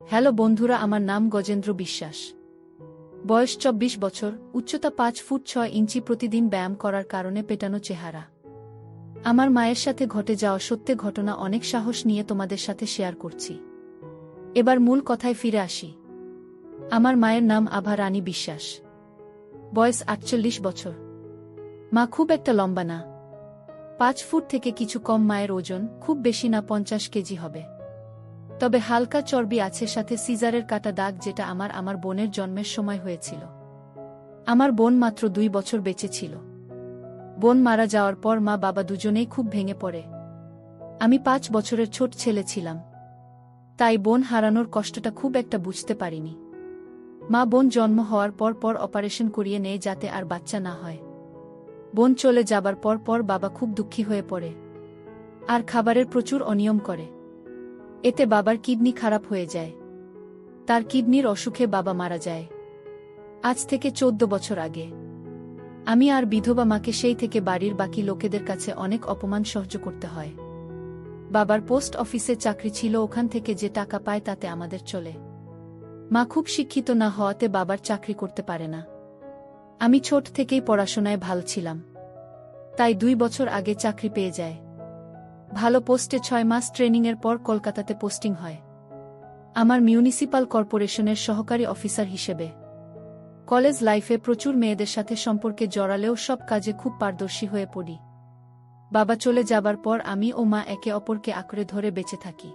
Hello বন্ধুরা, আমার নাম গজেন্দ্র বিশ্বাস। বয়স ২৪ বছর, উচ্চতা ৫ ফুট ৬ ইঞ্চি। প্রতিদিন ব্যায়াম করার কারণে পেটানো চেহারা। আমার মায়ের সাথে ঘটে যাওয়া সত্য ঘটনা অনেক সাহস নিয়ে তোমাদের সাথে শেয়ার করছি। এবার মূল কথায় ফিরে আসি। আমার মায়ের নাম আভা রানী বিশ্বাস। বয়স ৪৮ বছর। মা খুব একটা লম্বা না, ৫ ফুট থেকে কিছু কম। মায়ের ওজন খুব বেশি না, ৫০ কেজি হবে। তবে হালকা চর্বি আছে, সাথে সিজারের কাটা দাগ, যেটা আমার বোনের জন্মের সময় হয়েছিল। আমার বোন মাত্র ২ বছর বেঁচে ছিল। বোন মারা যাওয়ার পর মা বাবা দুজনেই খুব ভেঙে পড়ে। আমি ৫ বছরের ছোট ছেলে ছিলাম, তাই বোন হারানোর কষ্টটা খুব একটা বুঝতে পারিনি। মা বোন জন্ম হওয়ার পর অপারেশন করিয়ে নেয় যাতে আর বাচ্চা না হয়। বোন চলে যাবার পর বাবা খুব দুঃখী হয়ে পড়ে আর খাবারের প্রচুর অনিয়ম করে। এতে বাবার কিডনি খারাপ হয়ে যায়। তার কিডনির অসুখে বাবা মারা যায় আজ থেকে ১৪ বছর আগে। আমি আর বিধবা মাকে সেই থেকে বাড়ির বাকি লোকেদের কাছে অনেক অপমান সহ্য করতে হয়। বাবার পোস্ট অফিসে চাকরি ছিল, ওখান থেকে যে টাকা পায় তাতে আমাদের চলে। মা খুব শিক্ষিত না হওয়াতে বাবার চাকরি করতে পারে না। আমি ছোট থেকেই পড়াশোনায় ভালো ছিলাম, তাই ২ বছর আগে চাকরি পেয়ে যায়। ভালো পোস্টে ৬ মাস ট্রেনিংয়ের পর কলকাতাতে পোস্টিং হয় আমার মিউনিসিপাল কর্পোরেশনের সহকারী অফিসার হিসেবে। কলেজ লাইফে প্রচুর মেয়েদের সাথে সম্পর্কে জড়ালেও সব কাজে খুব পারদর্শী হয়ে পড়ি। বাবা চলে যাবার পর আমি ও মা একে অপরকে আঁকড়ে ধরে বেঁচে থাকি।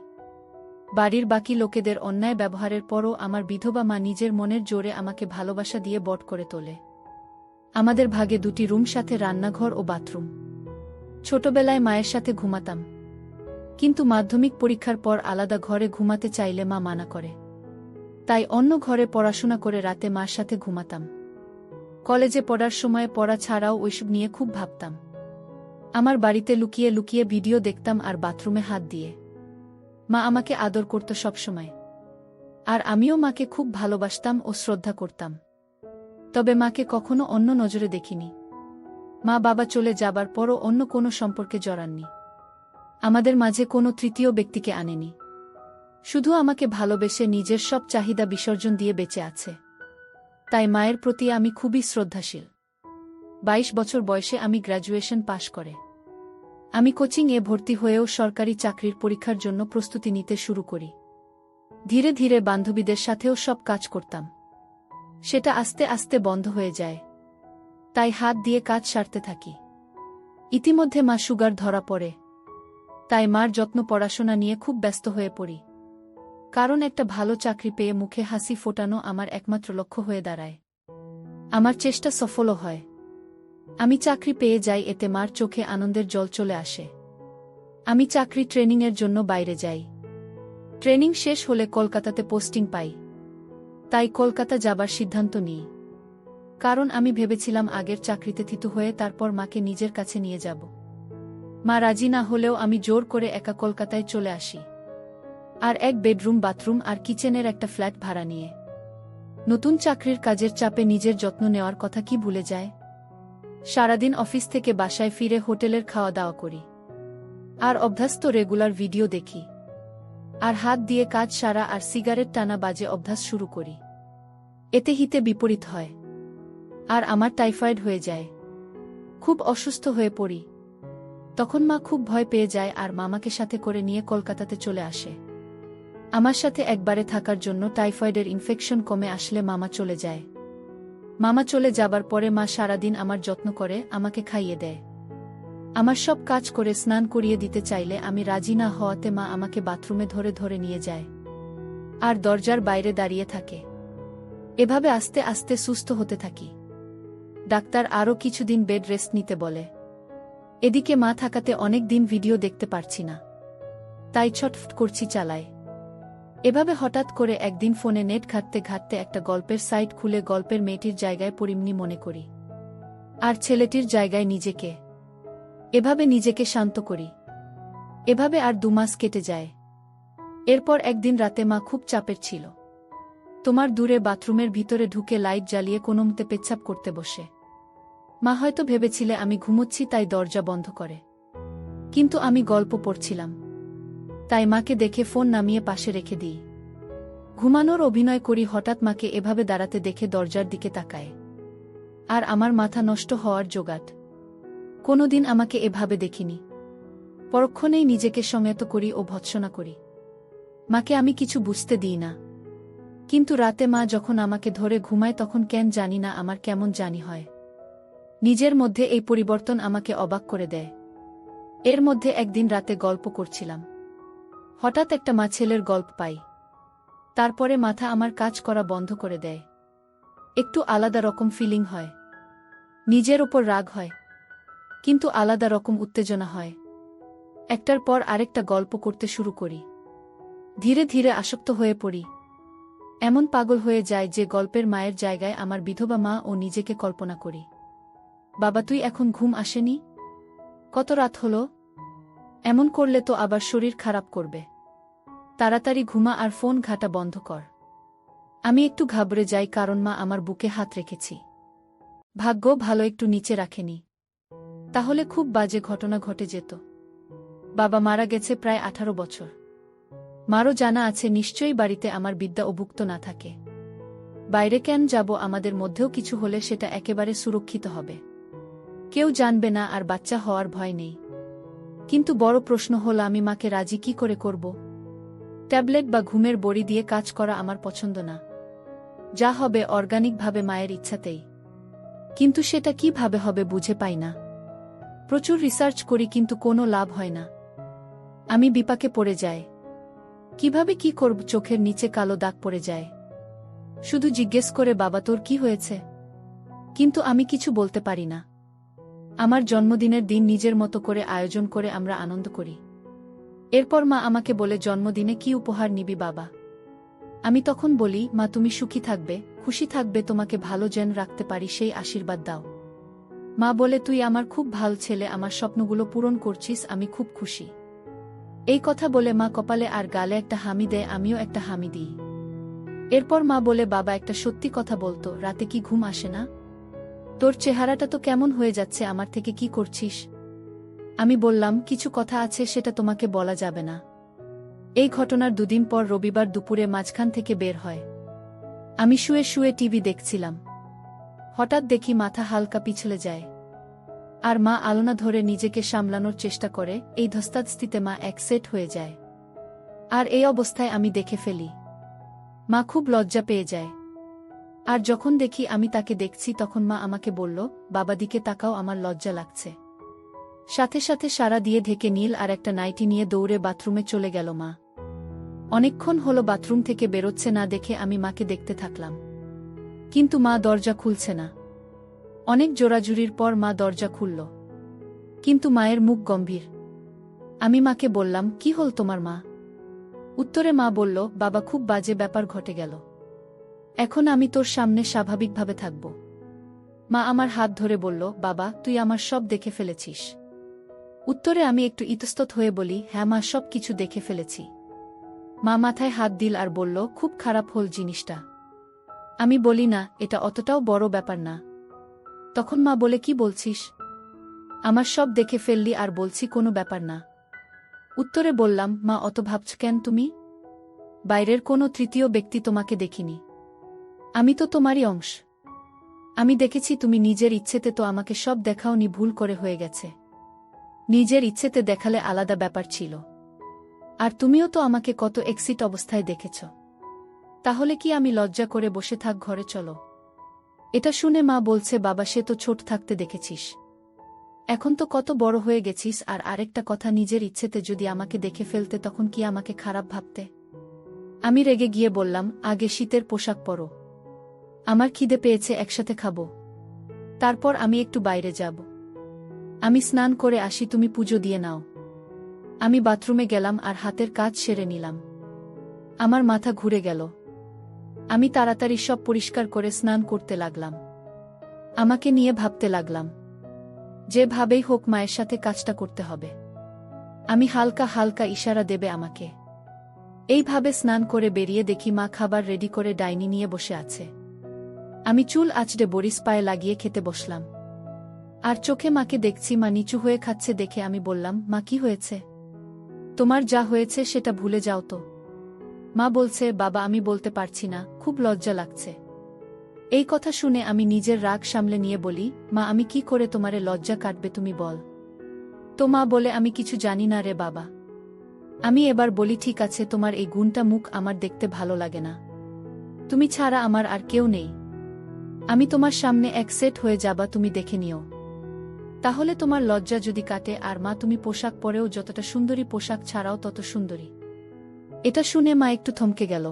বাড়ির বাকি লোকেদের অন্যায় ব্যবহারের পরও আমার বিধবা মা নিজের মনের জোরে আমাকে ভালোবাসা দিয়ে বড় করে তোলে। আমাদের ভাগে ২টি রুম, সাথে রান্নাঘর ও বাথরুম। ছোটবেলায় মায়ের সাথে ঘুমাতাম, কিন্তু মাধ্যমিক পরীক্ষার পর আলাদা ঘরে ঘুমাতে চাইলে মা মানা করে। তাই অন্য ঘরে পড়াশোনা করে রাতে মার সাথে ঘুমাতাম। কলেজে পড়ার সময় পড়া ছাড়াও ওইসব নিয়ে খুব ভাবতাম। আমার বাড়িতে লুকিয়ে লুকিয়ে ভিডিও দেখতাম আর বাথরুমে হাত দিয়ে। মা আমাকে আদর করত সবসময়, আর আমিও মাকে খুব ভালোবাসতাম ও শ্রদ্ধা করতাম। তবে মাকে কখনো অন্য নজরে দেখিনি। মা বাবা চলে যাবার পরও অন্য কোনো সম্পর্কে জড়াননি। আমাদের মাঝে কোনো তৃতীয় ব্যক্তিকে আনেনি। শুধু আমাকে ভালোবেসে নিজের সব চাহিদা বিসর্জন দিয়ে বেঁচে আছে। তাই মায়ের প্রতি আমি খুবই শ্রদ্ধাশীল। ২২ বছর বয়সে আমি গ্র্যাজুয়েশন পাশ করে আমি কোচিংয়ে ভর্তি হয়েও সরকারি চাকরির পরীক্ষার জন্য প্রস্তুতি নিতে শুরু করি। ধীরে ধীরে বান্ধবীদের সাথেও সব কাজ করতাম। সেটা আস্তে আস্তে বন্ধ হয়ে যায়, তাই হাত দিয়ে কাজ সারতে থাকি। ইতিমধ্যে মা সুগার ধরা পড়ে, তাই মার যত্ন, পড়াশোনা নিয়ে খুব ব্যস্ত হয়ে পড়ি। কারণ একটা ভালো চাকরি পেয়ে মুখে হাসি ফোটানো আমার একমাত্র লক্ষ্য হয়ে দাঁড়ায়। আমার চেষ্টা সফলও হয়। আমি চাকরি পেয়ে যাই, এতে মার চোখে আনন্দের জল চলে আসে। আমি চাকরি ট্রেনিংয়ের জন্য বাইরে যাই। ট্রেনিং শেষ হলে কলকাতাতে পোস্টিং পাই, তাই কলকাতা যাবার সিদ্ধান্ত নিই। কারণ আমি ভেবেছিলাম আগের চাকরিতে থিত হয়ে তারপর মাকে নিজের কাছে নিয়ে যাব। মা রাজি না হলেও আমি জোর করে একা কলকাতায় চলে আসি, আর এক বেডরুম, বাথরুম আর কিচেনের একটা ফ্ল্যাট ভাড়া নিয়ে। নতুন চাকরির কাজের চাপে নিজের যত্ন নেওয়ার কথা কি ভুলে যায়। সারাদিন অফিস থেকে বাসায় ফিরে হোটেলের খাওয়া দাওয়া করি, আর অভ্যস্ত রেগুলার ভিডিও দেখি, আর হাত দিয়ে কাজ সারা আর সিগারেট টানা বাজে অভ্যাস শুরু করি। এতে হিতে বিপরীত হয়, আর আমার টাইফয়েড হয়ে যায়। খুব অসুস্থ হয়ে পড়ি। তখন মা খুব ভয় পেয়ে যায় আর মামাকে সাথে করে নিয়ে কলকাতাতে চলে আসে আমার সাথে একবারে থাকার জন্য। টাইফয়েডের ইনফেকশন কমে আসলে মামা চলে যায়। মামা চলে যাবার পরে মা সারাদিন আমার যত্ন করে, আমাকে খাইয়ে দেয়। আমার সব কাজ করে স্নান করিয়ে দিতে চাইলে আমি রাজি না হওয়াতে মা আমাকে বাথরুমে ধরে ধরে নিয়ে যায় আর দরজার বাইরে দাঁড়িয়ে থাকে। এভাবে আস্তে আস্তে সুস্থ হতে থাকি। ডাক্তার আরও কিছুদিন বেড রেস্ট নিতে বলে। এদিকে মা থাকাতে অনেক দিন ভিডিও দেখতে পারছি না, তাই ছটফট করছি, চালায়। এভাবে হঠাৎ করে একদিন ফোনে নেট ঘাঁটতে ঘাঁটতে একটা গল্পের সাইট খুলে গল্পের মেয়েটির জায়গায় পরিমনি মনে করি, আর ছেলেটির জায়গায় নিজেকে। এভাবে নিজেকে শান্ত করি। এভাবে আর ২ মাস কেটে যায়। এরপর একদিন রাতে মা খুব চাপের ছিল। তোমার দূরে বাথরুমের ভিতরে ঢুকে লাইট জ্বালিয়ে কোনোমতে পেচ্ছাপ করতে বসে। মা হয়তো ভেবেছিলে আমি ঘুমোচ্ছি, তাই দরজা বন্ধ করে। কিন্তু আমি গল্প পড়ছিলাম, তাই মাকে দেখে ফোন নামিয়ে পাশে রেখে দিই। ঘুমানোর অভিনয় করি, হঠাৎ মাকে এভাবে দাঁড়াতে দেখে দরজার দিকে তাকায়। আর আমার মাথা নষ্ট হওয়ার জোগাড়। কোনোদিন আমাকে এভাবে দেখিনি। পরক্ষণেই নিজেকে সংযত করি ও ভৎসনা করি। মাকে আমি কিছু বুঝতে দিই না। কিন্তু রাতে মা যখন আমাকে ধরে ঘুমায় তখন কেন জানি না আমার কেমন জানি হয়। নিজের মধ্যে এই পরিবর্তন আমাকে অবাক করে দেয়। এর মধ্যে একদিন রাতে গল্প করছিলাম। হঠাৎ একটা মা ছেলের গল্প পাই। তারপরে মাথা আমার কাজ করা বন্ধ করে দেয়। একটু আলাদা রকম ফিলিং হয়। নিজের ওপর রাগ হয়, কিন্তু আলাদা রকম উত্তেজনা হয়। একটার পর আরেকটা গল্প করতে শুরু করি। ধীরে ধীরে আসক্ত হয়ে পড়ি। এমন পাগল হয়ে যায় যে গল্পের মায়ের জায়গায় আমার বিধবা মা ও নিজেকে কল্পনা করি। বাবা, তুই এখন ঘুম আসেনি? কত রাত হলো? এমন করলে তো আবার শরীর খারাপ করবে। তাড়াতাড়ি ঘুমা আর ফোন ঘাঁটা বন্ধ কর। আমি একটু ঘাবড়ে যাই, কারণ মা আমার বুকে হাত রেখেছি। ভাগ্য ভালো একটু নিচে রাখেনি, তাহলে খুব বাজে ঘটনা ঘটে যেত। বাবা মারা গেছে প্রায় 18 বছর। মারও জানা আছে নিশ্চয়ই বাড়িতে আমার বিদ্যা অভুক্ত না থাকে। বাইরে কেন যাব? আমাদের মধ্যেও কিছু হলে সেটা একেবারে সুরক্ষিত হবে। কেউ জানবে না, আর বাচ্চা হওয়ার ভয় নেই। কিন্তু বড় প্রশ্ন হল, আমি মাকে রাজি কি করে করব? ট্যাবলেট বা ঘুমের বড়ি দিয়ে কাজ করা আমার পছন্দ না। যা হবে অর্গানিকভাবে মায়ের ইচ্ছাতেই। কিন্তু সেটা কিভাবে হবে বুঝে পাই না। প্রচুর রিসার্চ করি, কিন্তু কোনো লাভ হয় না। আমি বিপাকে পড়ে যাই। কিভাবে কি করব? চোখের নিচে কালো দাগ পড়ে যায়। শুধু জিজ্ঞেস করে, বাবা তোর কি হয়েছে? কিন্তু আমি কিছু বলতে পারি না। আমার জন্মদিনের দিন নিজের মতো করে আয়োজন করে আমরা আনন্দ করি। এরপর মা আমাকে বলে, জন্মদিনে কি উপহার নিবি বাবা? আমি তখন বলি, মা তুমি সুখী থাকবে, খুশি থাকবে, তোমাকে ভালো যেন রাখতে পারি সেই আশীর্বাদ দাও। মা বলে, তুই আমার খুব ভালো ছেলে, আমার স্বপ্নগুলো পূরণ করছিস, আমি খুব খুশি। এই কথা বলে মা কপালে আর গালে একটা হামি দেয়, আমিও একটা হামি দিই। এরপর মা বলে, বাবা একটা সত্যি কথা বলতো, রাতে কি ঘুম আসে না? তোর চেহারাটা তো কেমন হয়ে যাচ্ছে, আমার থেকে কি করছিস? আমি বললাম, কিছু কথা আছে, সেটা তোমাকে বলা যাবে না। এই ঘটনার দুদিন পর রবিবার দুপুরে মাঝখান থেকে বের হয়। আমি শুয়ে শুয়ে টিভি দেখছিলাম। হঠাৎ দেখি মাথা হালকা পিছলে যায়। আর মা আলনা ধরে নিজেকে সামলানোর চেষ্টা করে। এই ধস্তাধস্তিতে মা এক সেট হয়ে যায়। আর এই অবস্থায় আমি দেখে ফেলি। মা খুব লজ্জা পেয়ে যায়। আর যখন দেখি আমি তাকে দেখছি, তখন মা আমাকে বলল, বাবা দিকে তাকাও, আমার লজ্জা লাগছে। সাথে সাথে সারা দিয়ে ঢেকে নীল আর একটা নাইটি নিয়ে দৌড়ে বাথরুমে চলে গেল মা। অনেকক্ষণ হলো বাথরুম থেকে বেরোচ্ছে না দেখে আমি মাকে দেখতে থাকলাম। কিন্তু মা দরজা খুলছে না। অনেক জোরাজুরির পর মা দরজা খুলল। কিন্তু মায়ের মুখ গম্ভীর। আমি মাকে বললাম, কি হল তোমার মা? উত্তরে মা বলল, বাবা খুব বাজে ব্যাপার ঘটে গেল। এখন আমি তোর সামনে স্বাভাবিকভাবে থাকব। মা আমার হাত ধরে বলল, বাবা তুই আমার সব দেখে ফেলেছিস? উত্তরে আমি একটু ইতস্তত হয়ে বলি, হ্যাঁ মা, সব কিছু দেখে ফেলেছি। মা মাথায় হাত দিল আর বলল, খুব খারাপ হল জিনিসটা। আমি বলি, না, এটা অতটাও বড় ব্যাপার না। তখন মা বলে, কি বলছিস? আমার সব দেখে ফেললি আর বলছি কোনো ব্যাপার না। উত্তরে বললাম, মা অত ভাবছ কেন তুমি? বাইরের কোনো তৃতীয় ব্যক্তি তোমাকে দেখিনি। আমি তো তোমারই অংশ। আমি দেখেছি তুমি নিজের ইচ্ছেতে তো আমাকে সব দেখাওনি, ভুল করে হয়ে গেছে। নিজের ইচ্ছেতে দেখালে আলাদা ব্যাপার ছিল। আর তুমিও তো আমাকে কত এক্সিট অবস্থায় দেখেছ। তাহলে কি আমি লজ্জা করে বসে থাক? ঘরে চলো। এটা শুনে মা বলছে, বাবা সে তো ছোট থাকতে দেখেছিস, এখন তো কত বড় হয়ে গেছিস। আর আরেকটা কথা, নিজের ইচ্ছেতে যদি আমাকে দেখে ফেলতে তখন কি আমাকে খারাপ ভাবতে? আমি রেগে গিয়ে বললাম, আগে শীতের পোশাক পরো, আমার খিদে পেয়েছে, একসাথে খাবো। তারপর আমি একটু বাইরে যাব। আমি স্নান করে আসি, তুমি পুজো দিয়ে নাও। আমি বাথরুমে গেলাম আর হাতের কাজ সেরে নিলাম। আমার মাথা ঘুরে গেল। আমি তাড়াতাড়ি সব পরিষ্কার করে স্নান করতে লাগলাম। আমাকে নিয়ে ভাবতে লাগলাম, যেভাবেই হোক মায়ের সাথে কাজটা করতে হবে। আমি হালকা হালকা ইশারা দেবে আমাকে। এইভাবে স্নান করে বেরিয়ে দেখি মা খাবার রেডি করে ডাইনি নিয়ে বসে আছে। আমি চুল আঁচড়ে বরিস পায়ে লাগিয়ে খেতে বসলাম। আর চোখে মাকে দেখছি মা নিচু হয়ে খাচ্ছে দেখে আমি বললাম, মা কি হয়েছে? তোমার যা হয়েছে সেটা ভুলে যাও তো। মা বলছে, বাবা আমি বলতে পারছি না, খুব লজ্জা লাগছে। এই কথা শুনে আমি নিজের রাগ সামলে নিয়ে বলি, মা আমি কি করে তোমারে লজ্জা কাটবে তুমি বল। তো মা বলে, আমি কিছু জানি না রে বাবা। আমি এবার বলি, ঠিক আছে, তোমার এই গুণটা মুখ আমার দেখতে ভালো লাগে না। তুমি ছাড়া আমার আর কেউ নেই। আমি তোমার সামনে এক সেট হয়ে যাবা, তুমি দেখে নিও। তাহলে তোমার লজ্জা যদি কাটে। আর মা তুমি পোশাক পরেও যতটা সুন্দরী, পোশাক ছাড়াও তত সুন্দরী। এটা শুনে মা একটু থমকে গেল।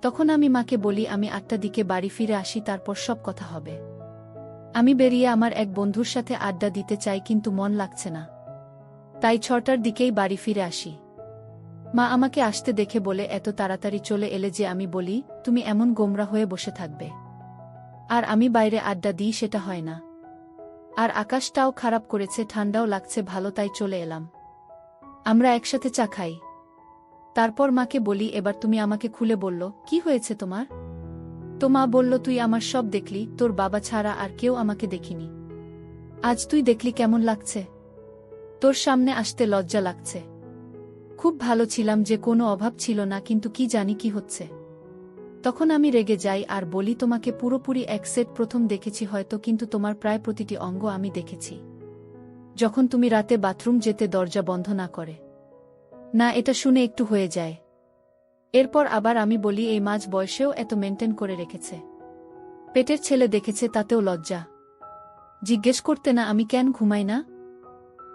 তখন আমি মাকে বলি, আমি 8টার দিকে বাড়ি ফিরে আসি, তারপর সব কথা হবে। আমি বেরিয়ে আমার এক বন্ধুর সাথে আড্ডা দিতে চাই, কিন্তু মন লাগছে না। তাই 6টার দিকেই বাড়ি ফিরে আসি। মা আমাকে আসতে দেখে বলে, এত তাড়াতাড়ি চলে এলে যে? আমি বলি, তুমি এমন গোমরা হয়ে বসে থাকবে আর আমি বাইরে আড্ডা দিই, সেটা হয় না। আর আকাশটাও খারাপ করেছে, ঠান্ডাও লাগছে ভালো, তাই চলে এলাম। আমরা একসাথে চা খাই। তারপর মাকে বলি, এবার তুমি আমাকে খুলে বলল, কি হয়েছে তোমার? তো মা বলল, তুই আমার সব দেখলি, তোর বাবা ছাড়া আর কেউ আমাকে দেখিনি। আজ তুই দেখলি কেমন লাগছে? তোর সামনে আসতে লজ্জা লাগছে। খুব ভালো ছিলাম, যে কোনো অভাব ছিল না, কিন্তু কি জানি কি হচ্ছে। তখন আমি রেগে যাই আর বলি, তোমাকে পুরোপুরি এক সেট প্রথম দেখেছি হয়তো, কিন্তু তোমার প্রায় প্রতিটি অঙ্গ আমি দেখেছি। যখন তুমি রাতে বাথরুম যেতে দরজা বন্ধ না করে। না, এটা শুনে একটু হয়ে যায়। এরপর আবার আমি বলি, এই মাঝ বয়সেও এত মেনটেন করে রেখেছে। পেটের ছেলে দেখেছে, তাতেও লজ্জা জিজ্ঞেস করতে না আমি কেন ঘুমাই না?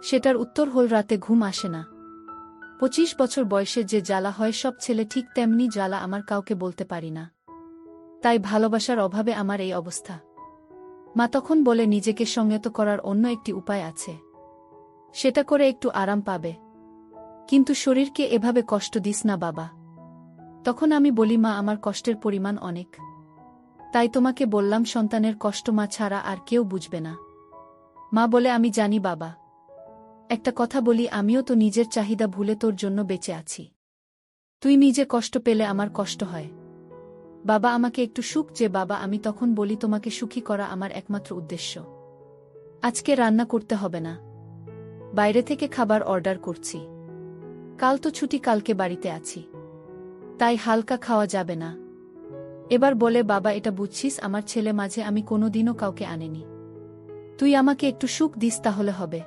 সেটার উত্তর হল, রাতে ঘুম আসে না। 25 বছর বয়সে যে জ্বালা হয় সব ছেলে ঠিক তেমনি জ্বালা আমার, কাউকে বলতে পারি না। তাই ভালোবাসার অভাবে আমার এই অবস্থা। মা তখন বলে, নিজেকে সংযত করার অন্য একটি উপায় আছে, সেটা করে একটু আরাম পাবে। কিন্তু শরীরকে এভাবে কষ্ট দিস না বাবা। তখন আমি বলি, মা আমার কষ্টের পরিমাণ অনেক, তাই তোমাকে বললাম, সন্তানের কষ্ট মা ছাড়া আর কেউ বুঝবে না। মা বলে, আমি জানি বাবা। একটা কথা বলি, আমিও তো নিজের চাহিদা ভুলে তোর জন্য বেঁচে আছি। তুই নিজে কষ্ট পেলে আমার কষ্ট হয়। বাবা আমাকে একটু সুখ যে বাবা। আমি তখন বলি, তোমাকে সুখী করা আমার একমাত্র উদ্দেশ্য। আজকে রান্না করতে হবে না, বাইরে থেকে খাবার অর্ডার করছি। কাল তো ছুটি, কালকে বাড়িতে আছি, তাই হালকা খাওয়া যাবে না। এবার বলে, বাবা এটা বুঝছিস, আমার ছেলে মাঝে আমি কোনোদিনও কাউকে আনেনি। তুই আমাকে একটু সুখ দিস তাহলে হবে।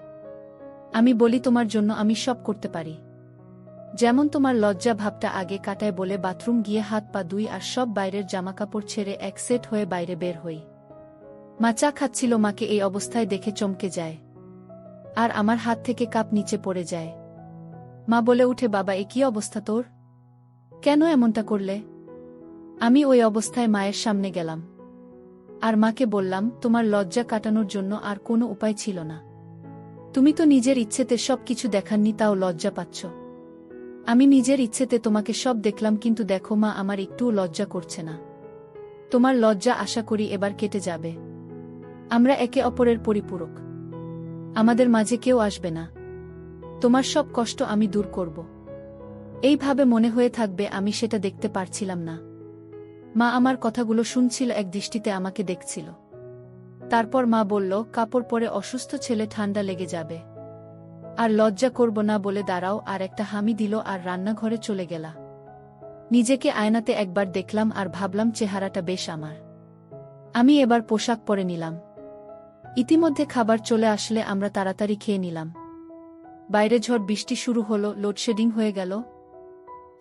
আমি বলি, তোমার জন্য আমি সব করতে পারি। যেমন তোমার লজ্জা ভাবটা আগে কাটায় বলে বাথরুম গিয়ে হাত পা ধুই আর সব বাইরের জামাকাপড় ছেড়ে এক সেট হয়ে বাইরে বের হই। মা চা খাচ্ছিল, মাকে এই অবস্থায় দেখে চমকে যায় আর আমার হাত থেকে কাপ নিচে পড়ে যায়। মা বলে উঠে, বাবা এ কি অবস্থা তোর? কেন এমনটা করলে? আমি ওই অবস্থায় মায়ের সামনে গেলাম আর মাকে বললাম, তোমার লজ্জা কাটানোর জন্য আর কোনো উপায় ছিল না। তুমি তো নিজের ইচ্ছেতে সব কিছু দেখাননি, তাও লজ্জা পাচ্ছ। আমি নিজের ইচ্ছেতে তোমাকে সব দেখলাম, কিন্তু দেখো মা, আমার একটুও লজ্জা করছে না। তোমার লজ্জা আশা করি এবার কেটে যাবে। আমরা একে অপরের পরিপূরক, আমাদের মাঝে কেউ আসবে না। তোমার সব কষ্ট আমি দূর করব। এইভাবে মনে হয়ে থাকবে, আমি সেটা দেখতে পারছিলাম না। মা আমার কথাগুলো শুনছিল, এক দৃষ্টিতে আমাকে দেখছিল। তারপর মা বলল, কাপড় পরে অসুস্থ ছেলে, ঠান্ডা লেগে যাবে। আর লজ্জা করব না বলে দাঁড়াও, আর একটা হামি দিল আর রান্নাঘরে চলে গেলা। নিজেকে আয়নাতে একবার দেখলাম আর ভাবলাম, চেহারাটা বেশ আমার। আমি এবার পোশাক পরে নিলাম। ইতিমধ্যে খাবার চলে আসলে আমরা তাড়াতাড়ি খেয়ে নিলাম। বাইরে ঝড় বৃষ্টি শুরু হলো, লোডশেডিং হয়ে গেল।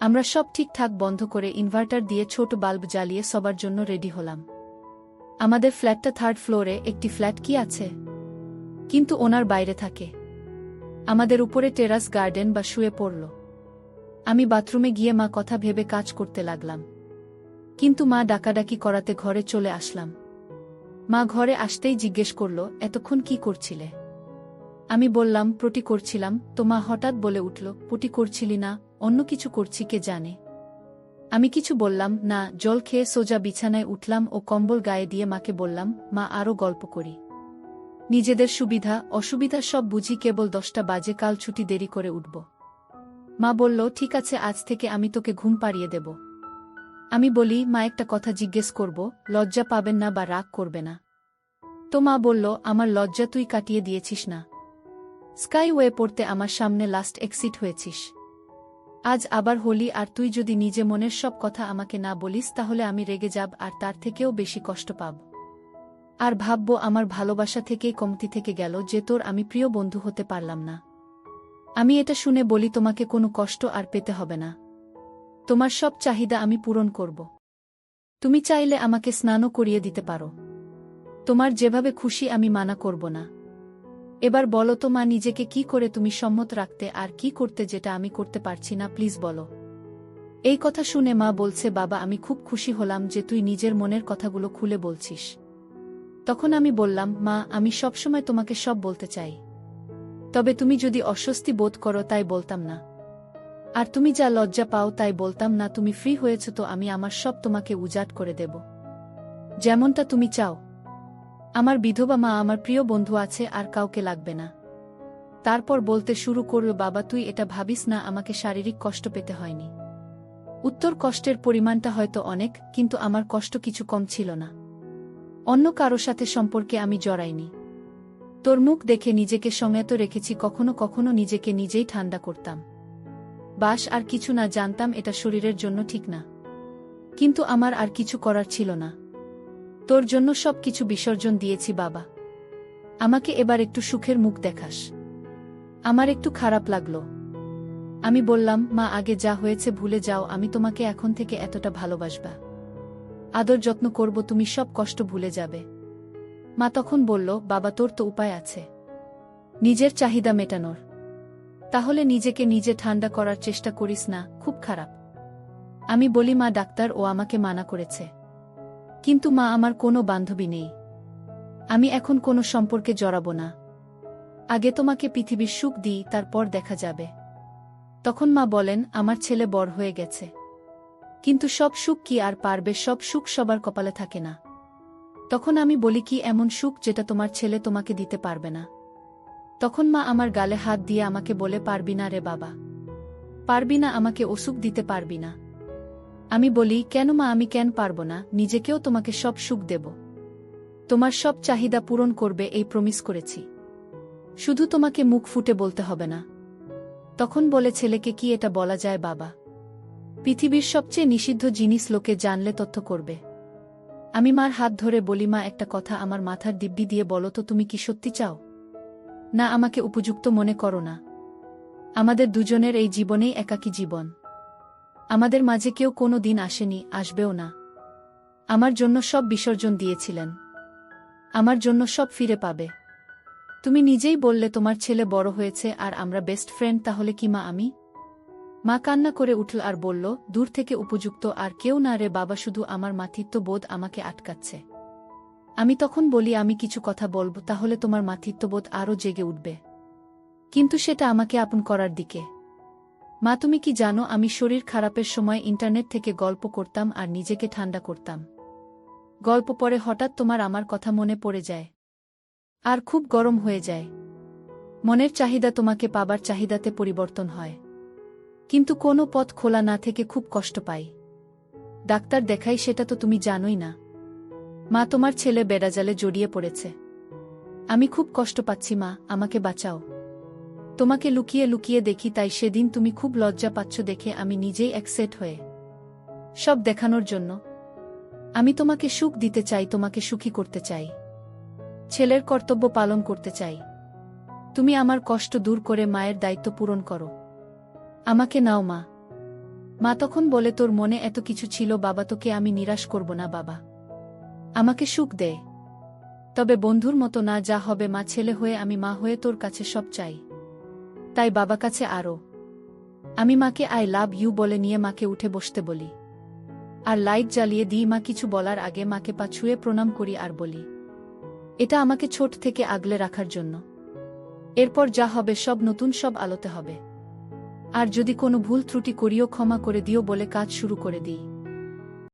আমরা সব ঠিকঠাক বন্ধ করে ইনভার্টার দিয়ে ছোট বাল্ব জ্বালিয়ে সবার জন্য রেডি হলাম। আমাদের ফ্ল্যাটটা 3rd ফ্লোরে। একটি ফ্ল্যাট কি আছে, কিন্তু ওনার বাইরে থাকে। আমাদের উপরে টেরাস গার্ডেন বা শুয়ে পড়ল। আমি বাথরুমে গিয়ে মা কথা ভেবে কাজ করতে লাগলাম, কিন্তু মা ডাকাডাকি করাতে ঘরে চলে আসলাম। মা ঘরে আসতেই জিজ্ঞেস করল, এতক্ষণ কি করছিলে? আমি বললাম, পটি করছিলাম। তো মা হঠাৎ বলে উঠল, পটি করছিলি না, অন্য কিছু করছি কে জানে। আমি কিছু বললাম না, জল খেয়ে সোজা বিছানায় উঠলাম ও কম্বল গায়ে দিয়ে মাকে বললাম, মা আরও গল্প করি। নিজেদের সুবিধা অসুবিধা সব বুঝি, কেবল 10টা বাজে, কাল ছুটি, দেরি করে উঠব। মা বলল, ঠিক আছে, আজ থেকে আমি তোকে ঘুম পাড়িয়ে দেব। আমি বলি, মা একটা কথা জিজ্ঞেস করব, লজ্জা পাবেন না বা রাগ করবে না? তো মা বলল, আমার লজ্জা তুই কাটিয়ে দিয়েছিস না। স্কাইওয়ে পড়তে আমার সামনে লাস্ট এক্সিট হয়েছিস। আজ আবার হোলি, আর তুই যদি নিজে মনের সব কথা আমাকে না বলিস তাহলে আমি রেগে যাব, আর তার থেকেও বেশি কষ্ট পাব। আর ভাবব আমার ভালোবাসা থেকেই কমতি থেকে গেল যে তোর আমি প্রিয় বন্ধু হতে পারলাম না। আমি এটা শুনে বলি, তোমাকে কোনো কষ্ট আর পেতে হবে না। তোমার সব চাহিদা আমি পূরণ করব। তুমি চাইলে আমাকে স্নানও করিয়ে দিতে পারো। তোমার যেভাবে খুশি, আমি মানা করব না। এবার বলো তো মা, নিজেকে কি করে তুমি সম্মত রাখতে আর কি করতে যেটা আমি করতে পারছি না, প্লিজ বলো। এই কথা শুনে মা বলছে, বাবা আমি খুব খুশি হলাম যে তুই নিজের মনের কথাগুলো খুলে বলছিস। তখন আমি বললাম, মা আমি সবসময় তোমাকে সব বলতে চাই, তবে তুমি যদি অস্বস্তি বোধ করো তাই বলতাম না। আর তুমি যা লজ্জা পাও তাই বলতাম না। তুমি ফ্রি হয়েছ তো আমি আমার সব তোমাকে উজাট করে দেব, যেমনটা তুমি চাও। আমার বিধবা মা, আমার প্রিয় বন্ধু আছে, আর কাউকে লাগবে না। তারপর বলতে শুরু করল, বাবা তুই এটা ভাবিস না আমাকে শারীরিক কষ্ট পেতে হয়নি। উত্তর কষ্টের পরিমাণটা হয়তো অনেক, কিন্তু আমার কষ্ট কিছু কম ছিল না। অন্য কারো সাথে সম্পর্কে আমি জড়াইনি। তোর মুখ দেখে নিজেকে সংযত রেখেছি, কখনো কখনো নিজেকে নিজেই ঠান্ডা করতাম। বাস আর কিছু না, জানতাম এটা শরীরের জন্য ঠিক না, কিন্তু আমার আর কিছু করার ছিল না। তোর জন্য সব কিছু বিসর্জন দিয়েছি বাবা। আমাকে এবার একটু সুখের মুখ দেখাস। আমার একটু খারাপ লাগলো। আমি বললাম, মা আগে যা হয়েছে ভুলে যাও, আমি তোমাকে এখন থেকে এতটা ভালোবাসবা, আদর যত্ন করব, তুমি সব কষ্ট ভুলে যাবে। মা তখন বলল, বাবা তোর তো উপায় আছে নিজের চাহিদা মেটানোর, তাহলে নিজেকে নিজে ঠান্ডা করার চেষ্টা করিস না, খুব খারাপ। আমি বলি, মা ডাক্তার ও আমাকে মানা করেছে, কিন্তু মা আমার কোনো বান্ধবী নেই, আমি এখন কোনো সম্পর্কে জড়াবো না। আগে তোমাকে পৃথিবীর সুখ দিই, তারপর দেখা যাবে। তখন মা বলেন, আমার ছেলে বড় হয়ে গেছে, কিন্তু সব সুখ কি আর পারবে? সব সুখ সবার কপালে থাকে না। তখন আমি বলি, কি এমন সুখ যেটা তোমার ছেলে তোমাকে দিতে পারবে না? তখন মা আমার গালে হাত দিয়ে আমাকে বলে, পারবি না রে বাবা, পারবি না, আমাকে ও সুখ দিতে পারবি না। আমি বলি, কেন মা, আমি কেন পারবো না? নিজেকেও তোমাকে সব সুখ দেব, তোমার সব চাহিদা পূরণ করবে, এই প্রমিস করেছি। শুধু তোমাকে মুখ ফুটে বলতে হবে না। তখন বলে, ছেলেকে কি এটা বলা যায় বাবা? পৃথিবীর সবচেয়ে নিষিদ্ধ জিনিস লোকে জানলে তথ্য করবে। আমি মার হাত ধরে বলি, মা একটা কথা আমার মাথার দিব্যি দিয়ে বলো তো, তুমি কি সত্যি চাও না আমাকে উপযুক্ত মনে করো না? আমাদের দুজনের এই জীবনেই একাকী জীবন, আমাদের মাঝে কেউ কোনো দিন আসেনি, আসবেও না। আমার জন্য সব বিসর্জন দিয়েছিলেন, আমার জন্য সব ফিরে পাবে। তুমি নিজেই বললে তোমার ছেলে বড় হয়েছে আর আমরা বেস্ট ফ্রেন্ড, তাহলে কি মা আমি? মা কান্না করে উঠল আর বলল, দূর থেকে উপযুক্ত আর কেউ না রে বাবা, শুধু আমার মাতৃত্ববোধ আমাকে আটকাচ্ছে। আমি তখন বলি, আমি কিছু কথা বলবো, তাহলে তোমার মাতৃত্ববোধ আরও জেগে উঠবে, কিন্তু সেটা আমাকে আপন করার দিকে। মা তুমি কি জানো, আমি শরীর খারাপের সময় ইন্টারনেট থেকে গল্প করতাম আর নিজেকে ঠান্ডা করতাম। গল্প পড়ে হঠাৎ তোমার আমার কথা মনে পড়ে যায়, আর খুব গরম হয়ে যায়। মনের চাহিদা তোমাকে পাবার চাহিদাতে পরিবর্তন হয়, কিন্তু কোনো পথ খোলা না থেকে খুব কষ্ট পাই। ডাক্তার দেখাই, সেটা তো তুমি জানোই না। মা তোমার ছেলে বেড়াজালে জড়িয়ে পড়েছে, আমি খুব কষ্ট পাচ্ছি মা, আমাকে বাঁচাও। তোমাকে লুকিয়ে লুকিয়ে দেখি, তাই সেদিন তুমি খুব লজ্জা পাচ্ছ দেখে আমি নিজেই একসেট হয়ে সব দেখানোর জন্য। আমি তোমাকে সুখ দিতে চাই, তোমাকে সুখী করতে চাই, ছেলের কর্তব্য পালন করতে চাই। তুমি আমার কষ্ট দূর করে মায়ের দায়িত্ব পূরণ করো, আমাকে নাও মা। মা তখন বলে, তোর মনে এত কিছু ছিল বাবা, তোকে আমি নিরাশ করব না বাবা, আমাকে সুখ দে, তবে বন্ধুর মতো না। যা হবে মা, ছেলে হয়ে আমি মা হয়ে তোর কাছে সব চাই, তাই বাবা কাছে আরও। আমি মাকে আই লাভ ইউ বলে নিয়ে মাকে উঠে বসতে বলি, আর লাইট জ্বালিয়ে দিই। মা কিছু বলার আগে মাকে পা ছুঁয়ে প্রণাম করি আর বলি, এটা আমাকে ছোট থেকে আগলে রাখার জন্য। এরপর যা হবে সব নতুন, সব আলোতে হবে। আর যদি কোনো ভুল ত্রুটি করিও ক্ষমা করে দিও বলে কাজ শুরু করে দিই।